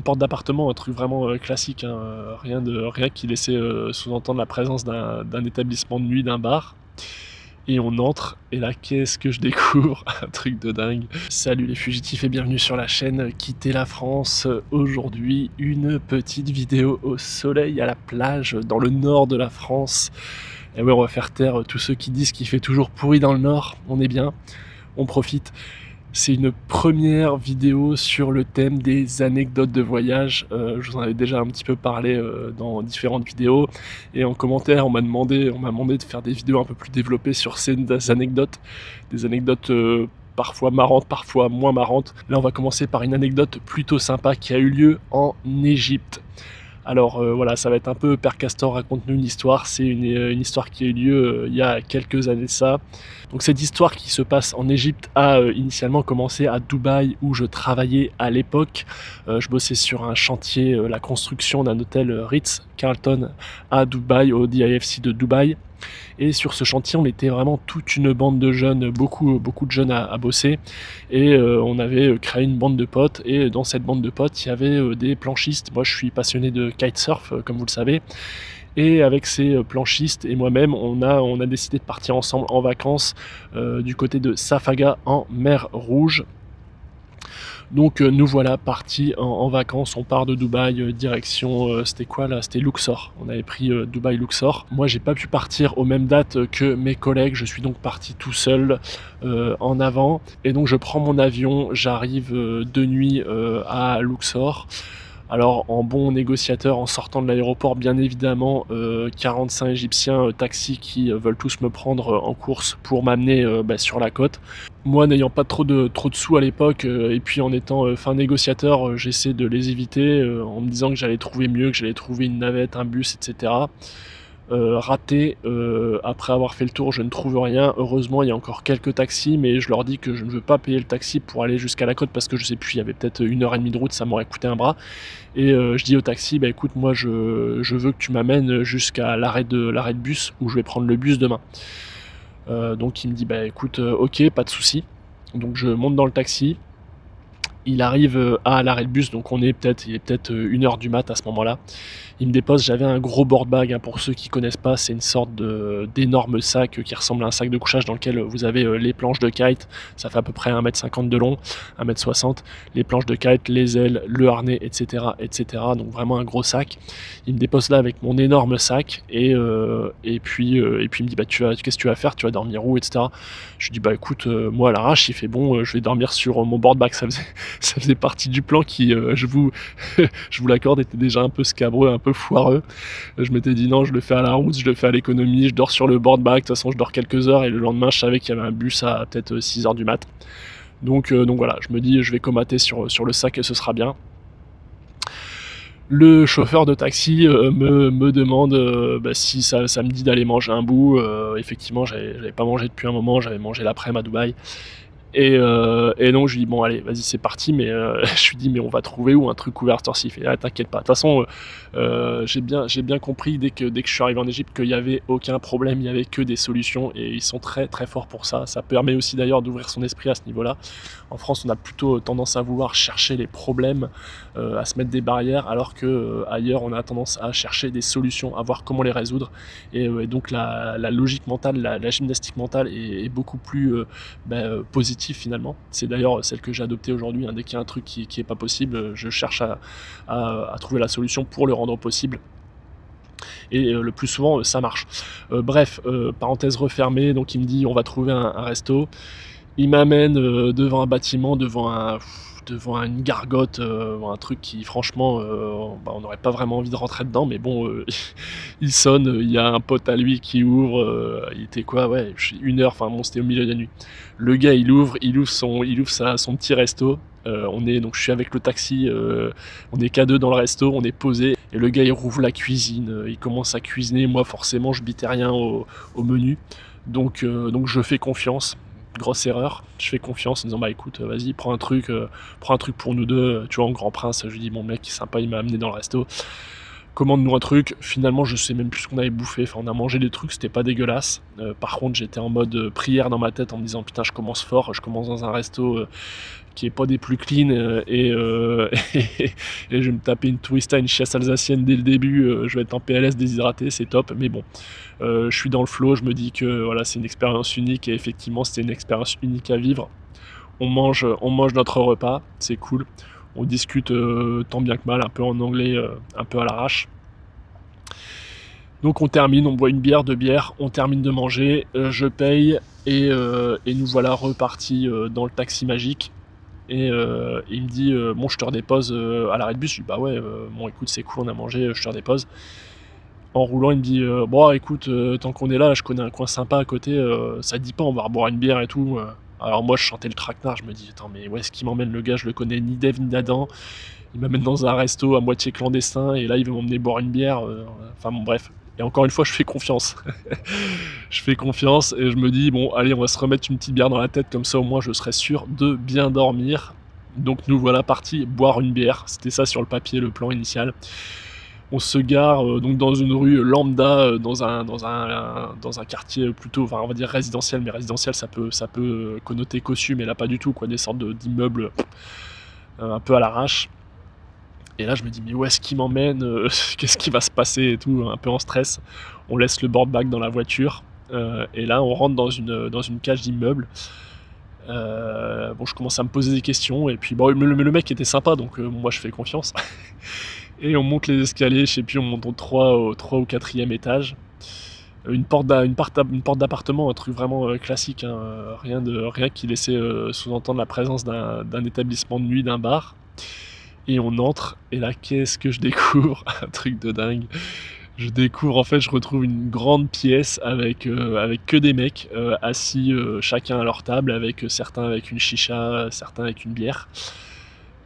porte d'appartement, un truc vraiment classique, hein, rien qui laissait sous-entendre la présence d'un établissement de nuit, d'un bar. Et on entre, et là, qu'est-ce que je découvre? Un truc de dingue. Salut les fugitifs et bienvenue sur la chaîne Quitter la France. Aujourd'hui, une petite vidéo au soleil, à la plage, dans le nord de la France. Et ouais, on va faire taire tous ceux qui disent qu'il fait toujours pourri dans le nord. On est bien, on profite. C'est une première vidéo sur le thème des anecdotes de voyage. Je vous en avais déjà un petit peu parlé dans différentes vidéos. Et en commentaire, on m'a demandé de faire des vidéos un peu plus développées sur ces anecdotes. Des anecdotes parfois marrantes, parfois moins marrantes. Là, on va commencer par une anecdote plutôt sympa qui a eu lieu en Égypte. Alors voilà, ça va être un peu Père Castor raconte-nous une histoire. C'est une histoire qui a eu lieu il y a quelques années de ça. Donc cette histoire qui se passe en Égypte a initialement commencé à Dubaï où je travaillais à l'époque. Je bossais sur un chantier, la construction d'un hôtel Ritz-Carlton à Dubaï, au DIFC de Dubaï. Et sur ce chantier, on était vraiment toute une bande de jeunes, beaucoup de jeunes à bosser. Et on avait créé une bande de potes. Et dans cette bande de potes, il y avait des planchistes. Moi, je suis passionné de kitesurf, comme vous le savez. Et avec ces planchistes et moi-même, on a décidé de partir ensemble en vacances du côté de Safaga en mer Rouge. Donc nous voilà partis en vacances, on part de Dubaï, direction, c'était quoi là? C'était Luxor, on avait pris Dubaï Luxor. Moi j'ai pas pu partir aux mêmes dates que mes collègues, je suis donc parti tout seul en avant. Et donc je prends mon avion, j'arrive de nuit à Luxor. Alors en bon négociateur, en sortant de l'aéroport, bien évidemment, 45 Égyptiens taxis qui veulent tous me prendre en course pour m'amener sur la côte. Moi, n'ayant pas trop de sous à l'époque, et puis en étant fin négociateur, j'essaie de les éviter, en me disant que j'allais trouver mieux, que j'allais trouver une navette, un bus, etc. Raté, après avoir fait le tour, je ne trouve rien. Heureusement, il y a encore quelques taxis, mais je leur dis que je ne veux pas payer le taxi pour aller jusqu'à la côte parce que je sais plus, il y avait peut-être 1h30 de route, ça m'aurait coûté un bras. Et je dis au taxi, bah écoute, moi je veux que tu m'amènes jusqu'à l'arrêt de bus où je vais prendre le bus demain. Donc il me dit, bah écoute, ok, pas de souci. Donc je monte dans le taxi. Il arrive à l'arrêt de bus, donc il est peut-être 1h du mat à ce moment-là. Il me dépose, j'avais un gros board bag, hein, pour ceux qui connaissent pas, c'est une sorte d'énorme sac qui ressemble à un sac de couchage dans lequel vous avez les planches de kite, ça fait à peu près 1m50 de long, 1m60, les planches de kite, les ailes, le harnais, etc., etc. Donc vraiment un gros sac. Il me dépose là avec mon énorme sac et puis il me dit, bah qu'est-ce que tu vas faire, tu vas dormir où, etc. Je lui dis, bah écoute, moi à l'arrache, il fait bon, je vais dormir sur mon board bag. Ça faisait partie du plan qui, je vous l'accorde, était déjà un peu scabreux, un peu foireux. Je m'étais dit non, je le fais à la route, je le fais à l'économie, je dors sur le board bag, de toute façon je dors quelques heures et le lendemain je savais qu'il y avait un bus à peut-être 6h du mat. Donc voilà, je me dis je vais comater sur le sac et ce sera bien. Le chauffeur de taxi me demande si ça me dit d'aller manger un bout. Effectivement, j'avais pas mangé depuis un moment, j'avais mangé l'après-midi à Dubaï. Et donc je lui dis bon allez vas-y c'est parti, mais je lui dis mais on va trouver où un truc ouvert cette heure-ci? Il fait ah, t'inquiète pas, de toute façon j'ai bien compris dès que je suis arrivé en Égypte qu'il y avait aucun problème, il y avait que des solutions et ils sont très très forts pour ça. Ça permet aussi d'ailleurs d'ouvrir son esprit à ce niveau-là. En France on a plutôt tendance à vouloir chercher les problèmes, à se mettre des barrières, alors que ailleurs on a tendance à chercher des solutions, à voir comment les résoudre. Et donc la logique mentale, la gymnastique mentale est beaucoup plus positive finalement. C'est d'ailleurs celle que j'ai adoptée aujourd'hui, hein. Dès qu'il y a un truc qui est pas possible, je cherche à trouver la solution pour le rendre possible. Et le plus souvent ça marche. Bref, parenthèse refermée, donc il me dit on va trouver un resto. Il m'amène devant un bâtiment, devant une gargote, un truc qui franchement on n'aurait pas vraiment envie de rentrer dedans, mais bon il sonne, il y a un pote à lui qui ouvre, il était quoi, ouais 1h, enfin bon c'était au milieu de la nuit. Le gars il ouvre son petit resto, donc je suis avec le taxi, on est qu'à deux dans le resto, on est posé et le gars il rouvre la cuisine, il commence à cuisiner. Moi forcément je bitais rien au menu, donc je fais confiance. Grosse erreur, je fais confiance en disant bah écoute vas-y prends un truc pour nous deux, tu vois, en grand prince. Je lui dis mon mec est sympa, il m'a amené dans le resto. Commande-nous un truc, finalement je sais même plus ce qu'on avait bouffé, enfin on a mangé des trucs, c'était pas dégueulasse. Par contre j'étais en mode prière dans ma tête en me disant putain je commence fort, je commence dans un resto qui est pas des plus clean et je vais me taper une tourista, une chiasse alsacienne dès le début, je vais être en PLS déshydraté, c'est top, mais bon, je suis dans le flow, je me dis que voilà c'est une expérience unique et effectivement c'était une expérience unique à vivre. On mange notre repas, c'est cool. On discute tant bien que mal, un peu en anglais, un peu à l'arrache. Donc on termine, on boit une bière, deux bières, on termine de manger, je paye et nous voilà repartis dans le taxi magique. Et il me dit bon je te redépose à l'arrêt de bus. Je dis bah ouais bon écoute c'est cool on a mangé, je te redépose. En roulant il me dit bon écoute tant qu'on est là je connais un coin sympa à côté, ça te dit pas on va reboire une bière et tout. Alors moi je chantais le traquenard, je me dis attends mais où est-ce qu'il m'emmène le gars, je le connais ni d'Ève ni d'Adam. Il m'amène dans un resto à moitié clandestin et là il veut m'emmener boire une bière, enfin bon bref. Et encore une fois je fais confiance. Je fais confiance et je me dis bon allez on va se remettre une petite bière dans la tête comme ça au moins je serai sûr de bien dormir. Donc nous voilà partis boire une bière, c'était ça sur le papier le plan initial. On se gare donc dans une rue lambda, dans un quartier plutôt, enfin on va dire résidentiel, mais résidentiel ça peut connoter cossu, mais là pas du tout quoi, des sortes d'immeubles un peu à l'arrache. Et là je me dis mais où est-ce qu'il m'emmène, qu'est-ce qui va se passer et tout, un peu en stress. On laisse le board-bag dans la voiture et là on rentre dans une cage d'immeuble. Bon je commence à me poser des questions et puis bon le mec était sympa donc moi je fais confiance. Et on monte les escaliers, je sais plus, on monte au 3 ou 4e étage. Une porte d'appartement, un truc vraiment classique, hein, rien qui laissait sous-entendre la présence d'un établissement de nuit, d'un bar. Et on entre, et là, qu'est-ce que je découvre? Un truc de dingue. Je découvre, en fait, je retrouve une grande pièce avec que des mecs assis chacun à leur table, avec certains avec une chicha, certains avec une bière.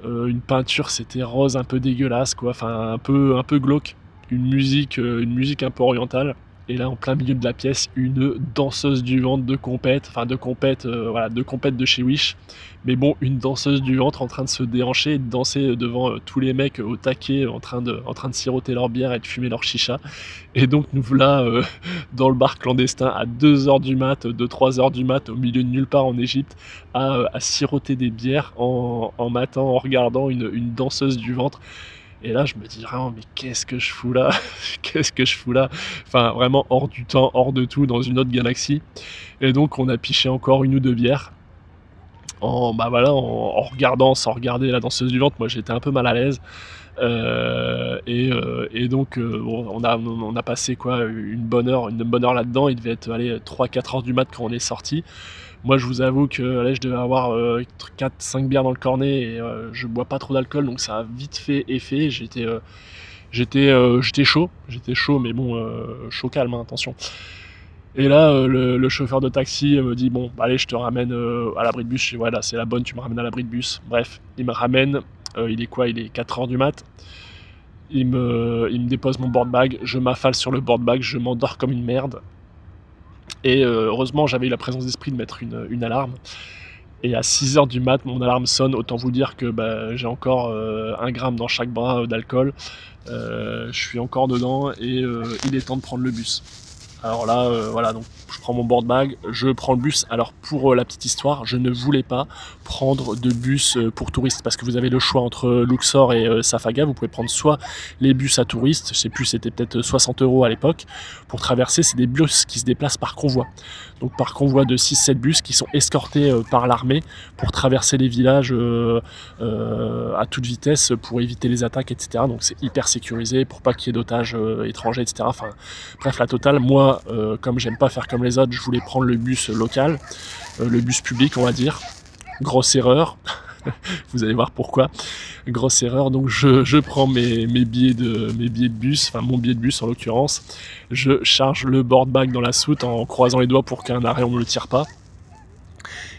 Une peinture, c'était rose un peu dégueulasse, quoi, enfin un peu glauque. Une musique un peu orientale. Et là, en plein milieu de la pièce, une danseuse du ventre de compète, voilà, de compète de chez Wish. Mais bon, une danseuse du ventre en train de se déhancher et de danser devant tous les mecs au taquet, en train de siroter leur bière et de fumer leur chicha. Et donc nous voilà dans le bar clandestin à 2h du mat, 2-3h du mat, au milieu de nulle part en Égypte, à siroter des bières en matant, en regardant une danseuse du ventre. Et là, je me dis vraiment, mais qu'est-ce que je fous là? Qu'est-ce que je fous là? Enfin, vraiment hors du temps, hors de tout, dans une autre galaxie. Et donc, on a piché encore une ou deux bières. Bah voilà, en regardant, sans regarder la danseuse du ventre, moi j'étais un peu mal à l'aise. Et donc, bon, on a passé quoi, une bonne heure là-dedans. Il devait être 3-4 heures du mat quand on est sorti. Moi, je vous avoue que là, je devais avoir 4-5 bières dans le cornet et je bois pas trop d'alcool, donc ça a vite fait effet. J'étais chaud, mais bon, chaud calme, hein, attention. Et là, le chauffeur de taxi me dit bon, bah, allez, je te ramène à l'abri de bus. Je dis ouais, là, c'est la bonne, tu me ramènes à l'abri de bus. Bref, il me ramène. Il est quoi? Il est 4h du mat. Il me dépose mon board bag. Je m'affale sur le board bag. Je m'endors comme une merde. Et heureusement, j'avais eu la présence d'esprit de mettre une alarme. Et à 6h du mat, mon alarme sonne. Autant vous dire que bah, j'ai encore 1 gramme dans chaque bras d'alcool. Je suis encore dedans et il est temps de prendre le bus. Alors là, voilà, donc je prends mon board bag, je prends le bus. Alors pour la petite histoire, je ne voulais pas prendre de bus pour touristes parce que vous avez le choix entre Luxor et Safaga. Vous pouvez prendre soit les bus à touristes, je sais plus, c'était peut-être 60 € à l'époque. Pour traverser, c'est des bus qui se déplacent par convoi. Donc par convoi de 6-7 bus qui sont escortés par l'armée pour traverser les villages à toute vitesse pour éviter les attaques, etc. Donc c'est hyper sécurisé pour pas qu'il y ait d'otages étrangers, etc. Enfin bref, la totale. Moi, comme j'aime pas faire comme les autres, je voulais prendre le bus local, le bus public, on va dire. Grosse erreur. Vous allez voir pourquoi. Grosse erreur. Donc je prends mes billets de bus, enfin mon billet de bus en l'occurrence. Je charge le board bag dans la soute en croisant les doigts pour qu'un arrêt on me le tire pas.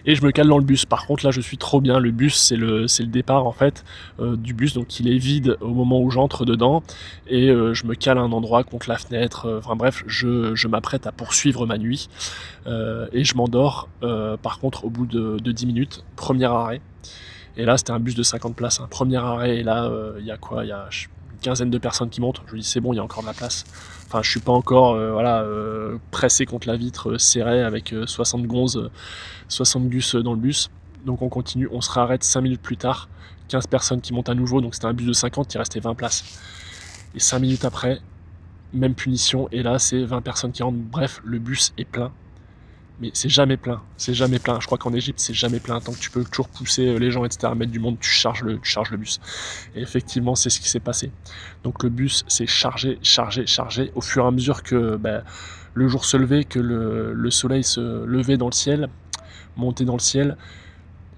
Et je me cale dans le bus. Par contre là je suis trop bien, le bus c'est le départ en fait du bus, donc il est vide au moment où j'entre dedans et je me cale à un endroit contre la fenêtre, enfin bref, je m'apprête à poursuivre ma nuit et je m'endors par contre au bout de 10 minutes, premier arrêt. Et là c'était un bus de 50 places, un premier arrêt, et là il y a quoi, il y a quinzaine de personnes qui montent. Je me dis c'est bon, il y a encore de la place. Enfin, je suis pas encore pressé contre la vitre, serré avec 60 gonzes, 60 gus dans le bus. Donc on continue, on se réarrête 5 minutes plus tard, 15 personnes qui montent à nouveau, donc c'était un bus de 50, il restait 20 places. Et 5 minutes après, même punition, et là c'est 20 personnes qui rentrent. Bref, le bus est plein. Mais c'est jamais plein, c'est jamais plein. Je crois qu'en Égypte, c'est jamais plein. Tant que tu peux toujours pousser les gens, etc., mettre du monde, tu charges le bus. Et effectivement, c'est ce qui s'est passé. Donc le bus s'est chargé. Au fur et à mesure que le jour se levait, que le soleil se levait dans le ciel, montait dans le ciel,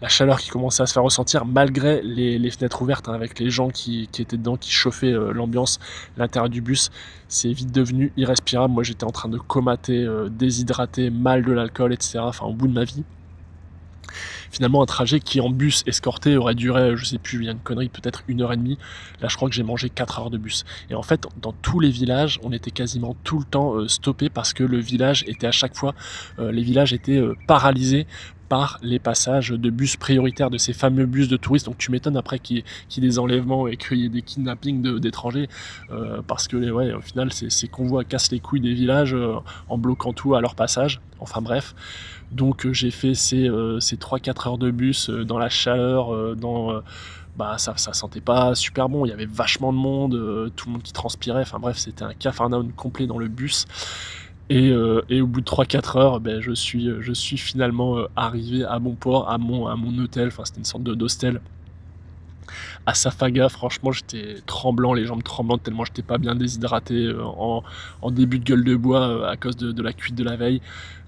la chaleur qui commençait à se faire ressentir malgré les fenêtres ouvertes, hein, avec les gens qui étaient dedans, qui chauffaient l'ambiance, l'intérieur du bus, c'est vite devenu irrespirable. Moi j'étais en train de comater, déshydraté, mal de l'alcool, etc. Enfin au bout de ma vie. Finalement un trajet qui en bus escorté aurait duré, je sais plus, il y a une connerie, peut-être 1h30. Là je crois que j'ai mangé 4 heures de bus. Et en fait dans tous les villages, on était quasiment tout le temps stoppé parce que le village était à chaque fois, les villages étaient paralysés par les passages de bus prioritaires, de ces fameux bus de touristes. Donc tu m'étonnes après qu'il y ait des enlèvements et qu'il y ait des kidnappings d'étrangers, parce que ouais, au final ces convois cassent les couilles des villages en bloquant tout à leur passage. Enfin bref, donc j'ai fait ces 3-4 heures de bus dans la chaleur, ça sentait pas super bon, il y avait vachement de monde, tout le monde qui transpirait, enfin bref, c'était un capharnaüm complet dans le bus. Et au bout de 3-4 heures, je suis finalement arrivé à bon port, à mon hôtel. Enfin c'était une sorte d'hostel à Safaga. Franchement j'étais tremblant, les jambes tremblantes tellement j'étais pas bien déshydraté, en début de gueule de bois, à cause de la cuite de la veille.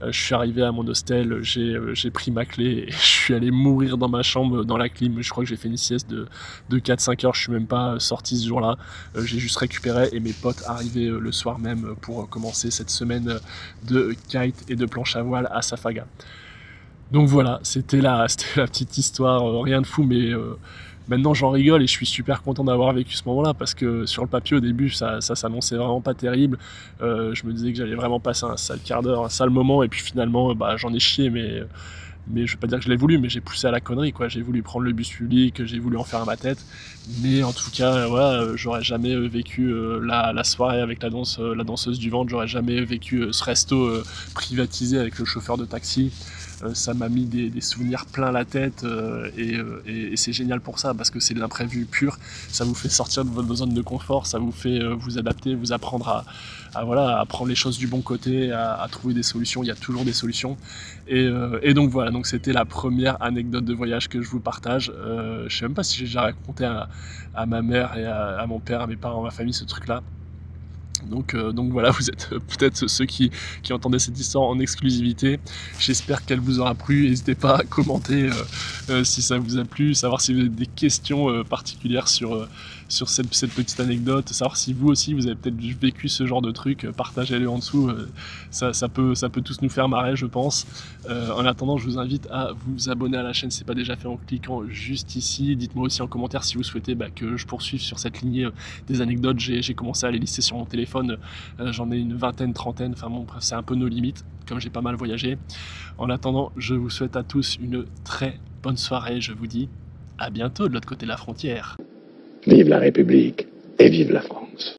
Je suis arrivé à mon hostel, j'ai pris ma clé et je suis allé mourir dans ma chambre, dans la clim. Je crois que j'ai fait une sieste de 4-5 heures, je suis même pas sorti ce jour-là. J'ai juste récupéré et mes potes arrivaient le soir même pour commencer cette semaine de kite et de planche à voile à Safaga. Donc voilà, c'était la petite histoire, rien de fou, mais maintenant j'en rigole et je suis super content d'avoir vécu ce moment-là, parce que sur le papier au début ça s'annonçait vraiment pas terrible. Je me disais que j'allais vraiment passer un sale quart d'heure, un sale moment, et puis finalement j'en ai chié, mais je vais pas dire que je l'ai voulu, mais j'ai poussé à la connerie, quoi. J'ai voulu prendre le bus public, j'ai voulu en faire ma tête, mais en tout cas voilà, j'aurais jamais vécu la soirée avec la danseuse du ventre, j'aurais jamais vécu ce resto privatisé avec le chauffeur de taxi. Ça m'a mis des souvenirs plein la tête, et c'est génial pour ça, parce que c'est de l'imprévu pur. Ça vous fait sortir de votre zone de confort, ça vous fait vous adapter, vous apprendre à prendre les choses du bon côté, à trouver des solutions. Il y a toujours des solutions, et donc voilà, donc c'était la première anecdote de voyage que je vous partage. Je sais même pas si j'ai déjà raconté à ma mère et à mon père, à mes parents, à ma famille, ce truc là. Donc voilà, vous êtes peut-être ceux qui entendaient cette histoire en exclusivité. J'espère qu'elle vous aura plu. N'hésitez pas à commenter si ça vous a plu, savoir si vous avez des questions particulières sur cette petite anecdote, savoir si vous aussi vous avez peut-être vécu ce genre de truc, partagez-le en dessous, ça peut tous nous faire marrer, je pense. En attendant, je vous invite à vous abonner à la chaîne si ce n'est pas déjà fait en cliquant juste ici. Dites-moi aussi en commentaire si vous souhaitez que je poursuive sur cette lignée des anecdotes. J'ai commencé à les lister sur mon téléphone, j'en ai une vingtaine, trentaine, enfin bon bref, c'est un peu nos limites, comme j'ai pas mal voyagé. En attendant, je vous souhaite à tous une très bonne soirée, je vous dis à bientôt de l'autre côté de la frontière. Vive la République et vive la France.